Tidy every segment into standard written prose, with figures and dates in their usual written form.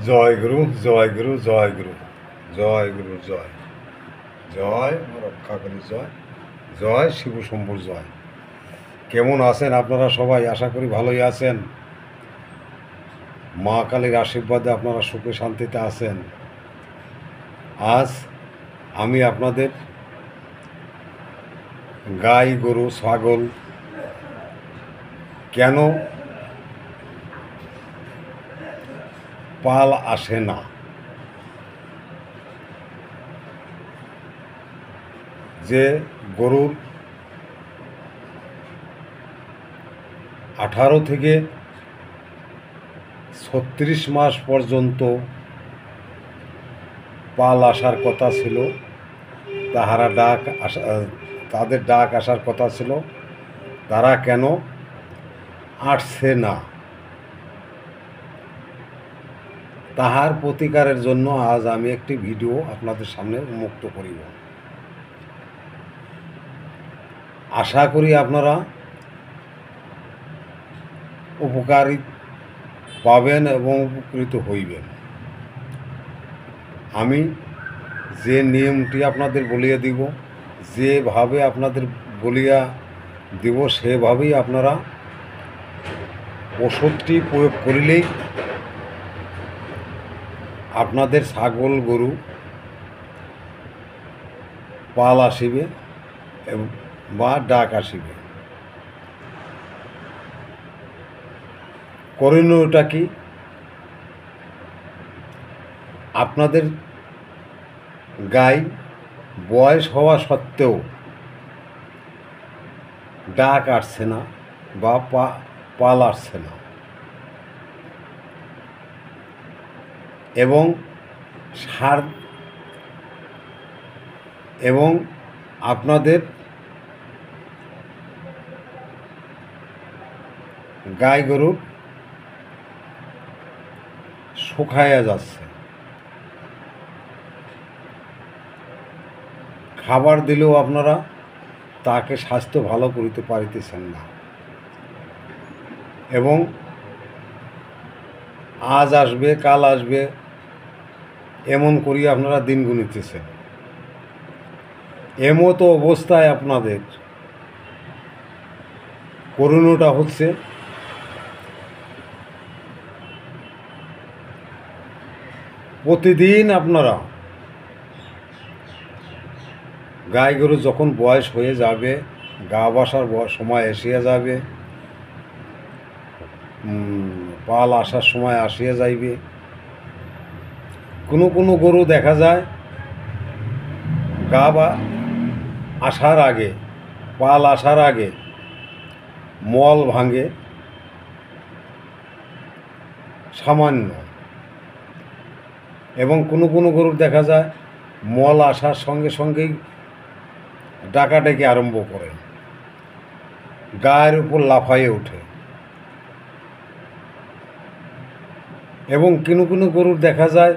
জয় গুরু, জয় গুরু, জয় গুরু, জয় গুরু, জয় জয় রক্ষা করি, জয় জয় শিব শম্ভুর জয়। কেমন আছেন আপনারা সবাই? আশা করি ভালোই আছেন। মা কালীর আশীর্বাদে আপনারা সুখে শান্তিতে আছেন। আজ আমি আপনাদের গাই গরু ছাগল কেন পাল আসে না, যে গরুর 18 থেকে 36 মাস পর্যন্ত পাল আসার কথা ছিল, তাদের ডাক আসার কথা ছিল, তারা কেন আসছে না, তাহার প্রতিকারের জন্য আজ আমি একটি ভিডিও আপনাদের সামনে উন্মুক্ত করিব। আশা করি আপনারা উপকারী পাবেন এবং উপকৃত হইবেন। আমি যে নিয়মটি আপনাদের বলিয়া দিব, যেভাবে আপনাদের বলিয়া দিব, সেভাবেই আপনারা ওষুধটি প্রয়োগ করিলেই আপনাদের ছাগল গরু পাল আসিবে বা ডাক আসিবে। করণীয়টা কি? আপনাদের গাই বয়স হওয়া সত্ত্বেও ডাক আসছে না বা পাল আসছে না, এবং সার এবং আপনাদের গাই গরুর শুকাইয়া যাচ্ছে, খাবার দিলেও আপনারা তাকে স্বাস্থ্য ভালো করিতে পারিতেছেন না, এবং আজ আসবে কাল আসবে এমন করিয়া আপনারা দিন গুনিতেছেন। এমতো অবস্থায় আপনাদের করণীয়টা হচ্ছে, প্রতিদিন আপনারা গাই গরু যখন বয়স হয়ে যাবে, গা বাসার সময় এসিয়া যাবে, পাল আসার সময় আসিয়া যাইবে, কোনো কোনো গরু দেখা যায় গা বা আসার আগে, পাল আসার আগে মল ভাঙে সামান্য, এবং কোনো কোনো গরুর দেখা যায় মল আসার সঙ্গে সঙ্গেই ডাকাডাকি আরম্ভ করে, গায়ের উপর লাফাইয়ে ওঠে, এবং কোনো কোনো গরুর দেখা যায়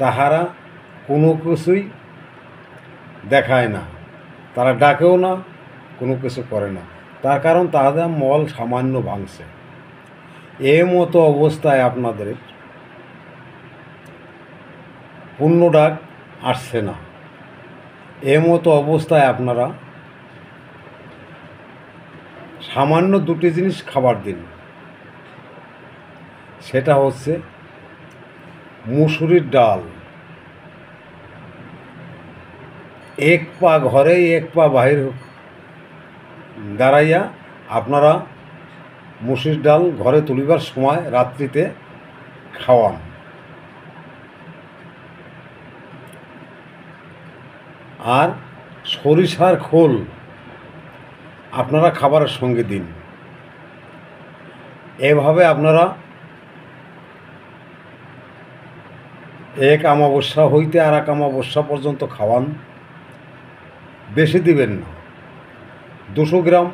তাহারা কোনো কিছুই দেখায় না, তারা ডাকেও না, কোনো কিছু করে না, তার কারণ তাদের মল সামান্য ভাঙছে। এ মতো অবস্থায় আপনাদের পূর্ণ ডাক আসছে না। এ মতো অবস্থায় আপনারা সামান্য দুটি জিনিস খাবার দিন, সেটা হচ্ছে মুসুরির ডাল। এক পা ঘরে এক পা বাহির দাঁড়াইয়া আপনারা মুসুরির ডাল ঘরে তুলিবার সময় রাত্রিতে খাওয়ান। আর সরিষার খোল আপনারা খাবারের সঙ্গে দিন। এভাবে আপনারা এক অমাবস্যা হইতে আর এক অমাবস্যা পর্যন্ত খাওয়ান। বেশি দিবেন না, 200 গ্রাম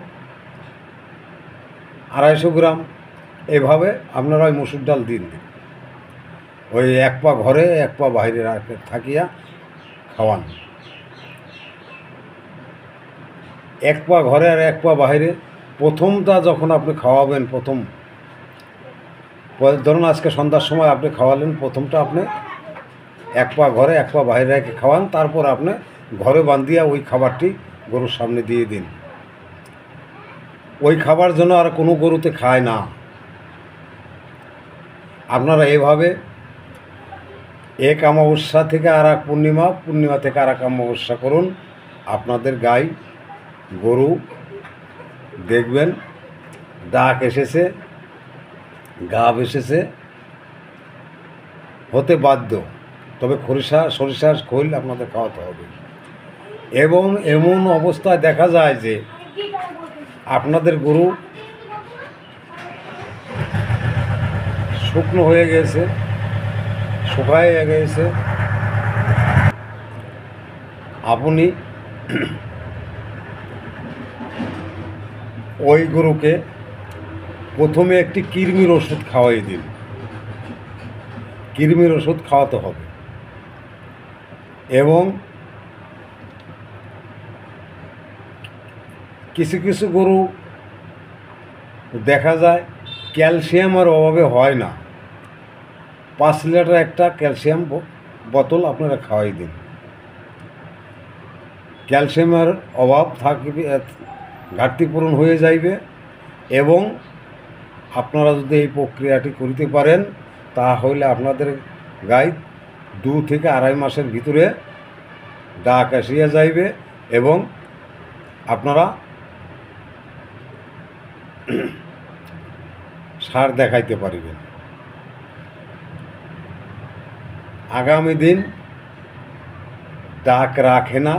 250 গ্রাম এভাবে আপনারা ওই মুসুর ডাল দিন। ওই এক পা ঘরে এক পা বাইরে থাকিয়া খাওয়ান। এক পা ঘরে আর এক পা বাইরে প্রথমটা যখন আপনি খাওয়াবেন, প্রথম ধরুন আজকে সন্ধ্যার সময় আপনি খাওয়ালেন, প্রথমটা আপনি এক পা ঘরে এক পা বাইরে রেখে খাওয়ান, তারপর আপনি ঘরে বান্ধিয়া ওই খাবারটি গরুর সামনে দিয়ে দিন। ওই খাবার যেন আর কোনো গরুতে খায় না। আপনারা এভাবে এক অমাবস্যা থেকে আর এক পূর্ণিমা, পূর্ণিমা থেকে আর এক অমাবস্যা করুন। আপনাদের গাই গরু দেখবেন ডাক এসেছে, গাব এসেছে, হতে বাধ্য। তবে সরিষার খৈল আপনাদের খাওয়াতে হবে। এবং এমন অবস্থায় দেখা যায় যে আপনাদের গরু শুকনো হয়ে গেছে, শুকায় গেছে, আপনি ওই গরুকে প্রথমে একটি কৃমির ওষুধ খাওয়াই দিন। কৃমির ওষুধ খাওয়াতে হবে। এবং কিছু কিছু গরু দেখা যায় ক্যালসিয়ামের অভাবে হয় না, 5 লিটার একটা ক্যালসিয়াম বোতল আপনারা খাওয়াই দিন। ক্যালসিয়ামের অভাব থাকবে, ঘাটতি পূরণ হয়ে যাইবে। এবং আপনারা যদি এই প্রক্রিয়াটি করিতে পারেন, তাহলে আপনাদের গাই 2 থেকে 2.5 মাসের ভিতরে ডাক আসিয়া যাইবে এবং আপনারা সার দেখাইতে পারিবেন। আগামী দিন ডাক রাখে না,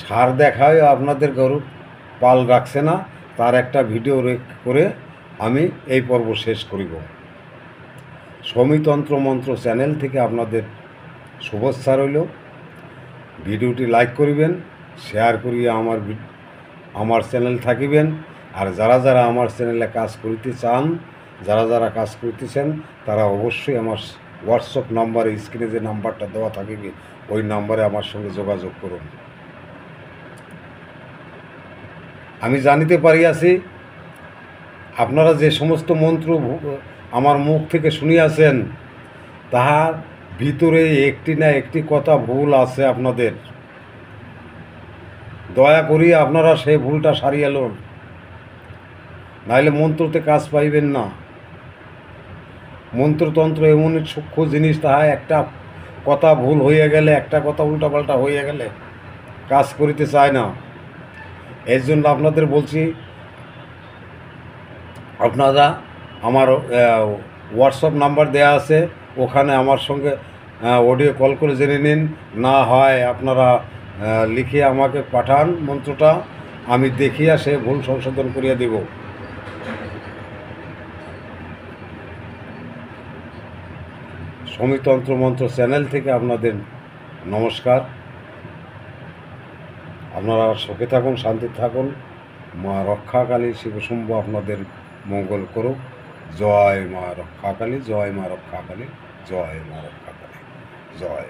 সার দেখায় আপনাদের গরু পাল রাখছে না, তার একটা ভিডিও করে আমি এই পর্ব শেষ করিব। সমিতন্ত্র মন্ত্র চ্যানেল থেকে আপনাদের শুভেচ্ছা রইল। ভিডিওটি লাইক করিবেন, শেয়ার করিয়া আমার চ্যানেল থাকিবেন। আর যারা যারা আমার চ্যানেলে কাজ করিতে চান, যারা যারা কাজ করিতেছেন, তারা অবশ্যই আমার হোয়াটসঅ্যাপ নাম্বারে, স্ক্রিনে যে নাম্বারটা দেওয়া থাকিবে, ওই নাম্বারে আমার সঙ্গে যোগাযোগ করুন। আমি জানিতে পারিয়াছি আপনারা যে সমস্ত মন্ত্র আমার মুখ থেকে শুনিয়াছেন, তাহার ভিতরে একটি না একটি কথা ভুল আছে আপনাদের। দয়া করি আপনারা সেই ভুলটা সারিয়ে লন, নাইলে মন্ত্রতে কাজ পাইবেন না। মন্ত্রতন্ত্র এমন সূক্ষ্ম জিনিস, তাহা একটা কথা ভুল হইয়া গেলে, একটা কথা উল্টাপাল্টা হইয়া গেলে কাজ করিতে চায় না। এর জন্য আপনাদের বলছি, আপনারা আমার হোয়াটসঅ্যাপ নাম্বার দেয়া আছে, ওখানে আমার সঙ্গে অডিও কল করে জেনে নিন। না হয় আপনারা লিখে আমাকে পাঠান মন্ত্রটা, আমি দেখিয়া সে ভুল সংশোধন করিয়া দেব। সমিতন্ত্র মন্ত্র চ্যানেল থেকে আপনাদের নমস্কার। আপনারা সুখে থাকুন, শান্তি থাকুন। মা রক্ষাকালী শিবশম্ভ আপনাদের মঙ্গল করুক। জয় মা রক্ষাকালী, জয় মা রক্ষাকালী, জয় মা রক্ষাকালী, জয়।